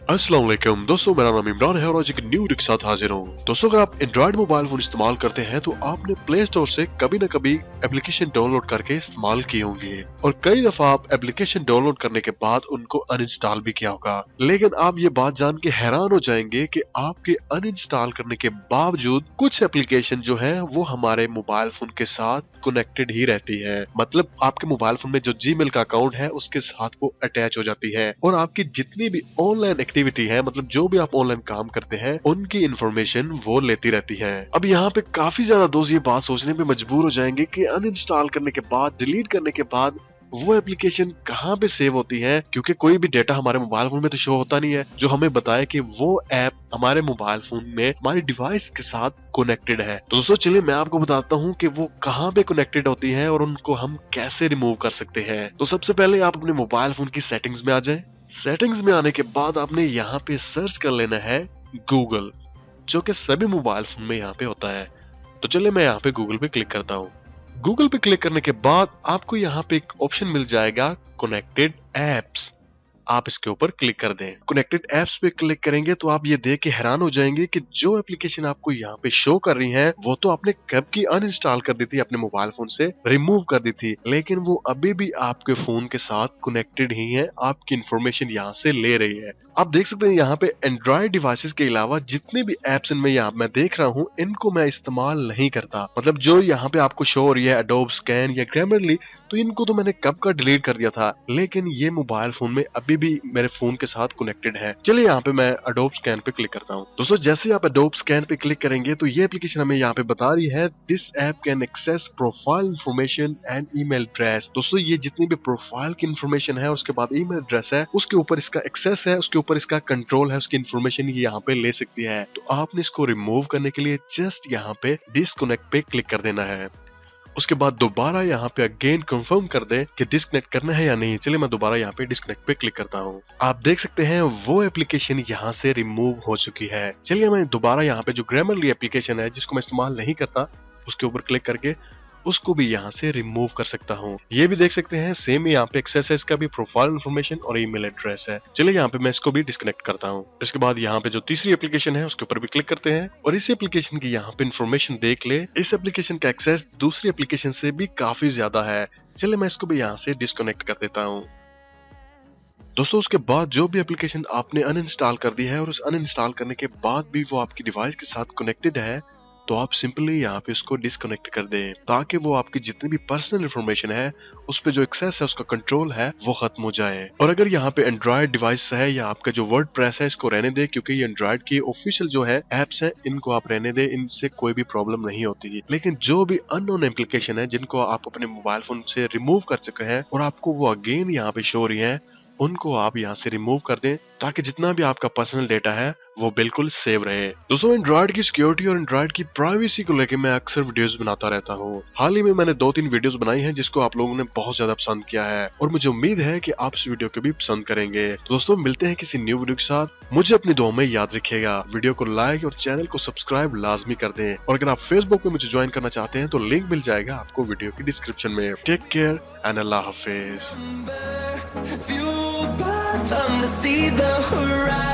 अस्सलाम वालेकुम दोस्तों, मेरा नाम इमरान है और आज एक न्यू वीडियो के साथ हाजिर हूँ। दोस्तों, अगर आप एंड्रॉइड मोबाइल फोन इस्तेमाल करते हैं तो आपने प्ले स्टोर से कभी न कभी एप्लीकेशन डाउनलोड करके इस्तेमाल किए होंगे और कई दफा आप एप्लीकेशन डाउनलोड करने के बाद उनको अनइंस्टॉल भी किया होगा। लेकिन आप ये बात जान के हैरान हो जाएंगे कि आपके अनइंस्टॉल करने के बावजूद कुछ एप्लीकेशन जो है वो हमारे मोबाइल फोन के साथ कनेक्टेड ही रहती है। मतलब आपके मोबाइल फोन में जो जीमेल का अकाउंट है उसके साथ वो अटैच हो जाती है और आपकी जितनी भी ऑनलाइन एक्टिविटी है, मतलब जो भी आप ऑनलाइन काम करते हैं, उनकी इंफॉर्मेशन वो लेती रहती है। अब यहाँ पे काफी ज्यादा दोस्त ये बात सोचने पे मजबूर हो जाएंगे कि अनइंस्टॉल करने के बाद, डिलीट करने के बाद वो एप्लीकेशन कहाँ पे सेव होती है, क्योंकि कोई भी डेटा हमारे मोबाइल फोन में तो शो होता नहीं है जो हमें बताए कि वो ऐप हमारे मोबाइल फोन में हमारी डिवाइस के साथ कनेक्टेड है। तो दोस्तों चलिए मैं आपको बताता हूँ कि वो कहाँ पे कनेक्टेड होती है और उनको हम कैसे रिमूव कर सकते हैं। तो सबसे पहले आप अपने मोबाइल फोन की सेटिंग्स में आ जाए। सेटिंग्स में आने के बाद आपने यहाँ पे सर्च कर लेना है गूगल, जो कि सभी मोबाइल फोन में यहाँ पे होता है। तो चलिए मैं यहाँ पे गूगल पे क्लिक करता हूँ। गूगल पे क्लिक करने के बाद आपको यहाँ पे एक ऑप्शन मिल जाएगा कनेक्टेड एप्स। आप इसके ऊपर क्लिक कर दें। कनेक्टेड एप्स पे क्लिक करेंगे तो आप ये देख के हैरान हो जाएंगे कि जो एप्लीकेशन आपको यहाँ पे शो कर रही है वो तो आपने कब की अनइंस्टॉल कर दी थी, अपने मोबाइल फोन से रिमूव कर दी थी, लेकिन वो अभी भी आपके फोन के साथ कनेक्टेड ही है, आपकी इंफॉर्मेशन यहाँ से ले रही है। आप देख सकते हैं यहाँ पे एंड्रॉइड डिवाइसेस के अलावा जितने भी एप्स इनमें यहाँ मैं देख रहा हूँ इनको मैं इस्तेमाल नहीं करता। मतलब जो यहाँ पे आपको शो हो रही है एडोब स्कैन या ग्रामरली, तो इनको तो मैंने कब का डिलीट कर दिया था, लेकिन ये मोबाइल फोन में अभी भी मेरे फोन के साथ कनेक्टेड है। चलिए यहाँ पे मैं एडोब स्कैन पे क्लिक करता हूँ। दोस्तों जैसे आप एडोब स्कैन पे क्लिक करेंगे तो ये एप्लीकेशन हमें यहाँ पे बता रही है this app can access profile information and email address. दोस्तों ये जितनी भी प्रोफाइल की इन्फॉर्मेशन है, उसके बाद ईमेल एड्रेस है, उसके ऊपर इसका एक्सेस है, उसके ऊपर इसका कंट्रोल है, उसकी इन्फॉर्मेशन ये यहाँ पे ले सकती है। तो आपने इसको रिमूव करने के लिए जस्ट यहाँ पे डिस्कनेक्ट पे क्लिक कर देना है। उसके बाद दोबारा यहाँ पे अगेन कंफर्म कर दे कि डिस्कनेक्ट करना है या नहीं। चलिए मैं दोबारा यहाँ पे डिस्कनेक्ट पे क्लिक करता हूँ। आप देख सकते हैं वो एप्लीकेशन यहाँ से रिमूव हो चुकी है। चलिए मैं दोबारा यहाँ पे जो ग्रामरली एप्लीकेशन है जिसको मैं इस्तेमाल नहीं करता, उसके ऊपर क्लिक करके उसको भी यहाँ से रिमूव कर सकता हूँ। ये भी देख सकते हैं सेम ही यहाँ पे एक्सेस है, इसका भी प्रोफाइल इन्फॉर्मेशन और ईमेल एड्रेस है। चलिए यहाँ पे मैं इसको भी डिस्कनेक्ट करता हूँ। इसके बाद यहाँ पे जो तीसरी एप्लीकेशन है उसके ऊपर भी क्लिक करते हैं और इस एप्लीकेशन की यहाँ पे इन्फॉर्मेशन देख ले। इस एप्लीकेशन का एक्सेस दूसरी एप्लीकेशन से भी काफी ज्यादा है। चलिए मैं इसको भी यहाँ से डिस्कनेक्ट कर देता हूँ। दोस्तों उसके बाद जो भी एप्लीकेशन आपने अनइंस्टॉल कर दी है और उस अनइंस्टॉल करने के बाद भी वो आपकी डिवाइस के साथ कनेक्टेड है, तो आप सिंपली यहाँ पे उसको डिस्कनेक्ट कर दें ताकि वो आपकी जितनी भी पर्सनल इंफॉर्मेशन है, उस पे जो एक्सेस है, उसका कंट्रोल है, वो खत्म हो जाए। और अगर यहाँ पे एंड्रॉइड डिवाइस है या आपका जो वर्डप्रेस है, इसको रहने दे, क्योंकि ये एंड्रॉइड की ऑफिशियल जो है एप्स है, इनको आप रहने दे, इनसे कोई भी प्रॉब्लम नहीं होती। लेकिन जो भी अननोन एप्लीकेशन है जिनको आप अपने मोबाइल फोन से रिमूव कर चुके हैं और आपको वो अगेन यहाँ पे शो हो रही है, उनको आप यहाँ से रिमूव कर दें ताकि जितना भी आपका पर्सनल डेटा है वो बिल्कुल सेव रहे। दोस्तों एंड्रॉइड की सिक्योरिटी और एंड्रॉइड की प्राइवेसी को लेकर मैं अक्सर वीडियोस बनाता रहता हूँ। हाल ही में मैंने 2-3 वीडियोस बनाई हैं जिसको आप लोगों ने बहुत ज्यादा पसंद किया है और मुझे उम्मीद है कि आप इस वीडियो को भी पसंद करेंगे। तो दोस्तों मिलते हैं किसी न्यू वीडियो के साथ। मुझे अपनी दुआ में याद रखिएगा, वीडियो को लाइक और चैनल को सब्सक्राइब लाजमी कर दें और अगर आप फेसबुक पे मुझे ज्वाइन करना चाहते हैं तो लिंक मिल जाएगा आपको वीडियो की डिस्क्रिप्शन में। टेक केयर एंड अल्लाह हाफिज। Fueled by them to see the horizon.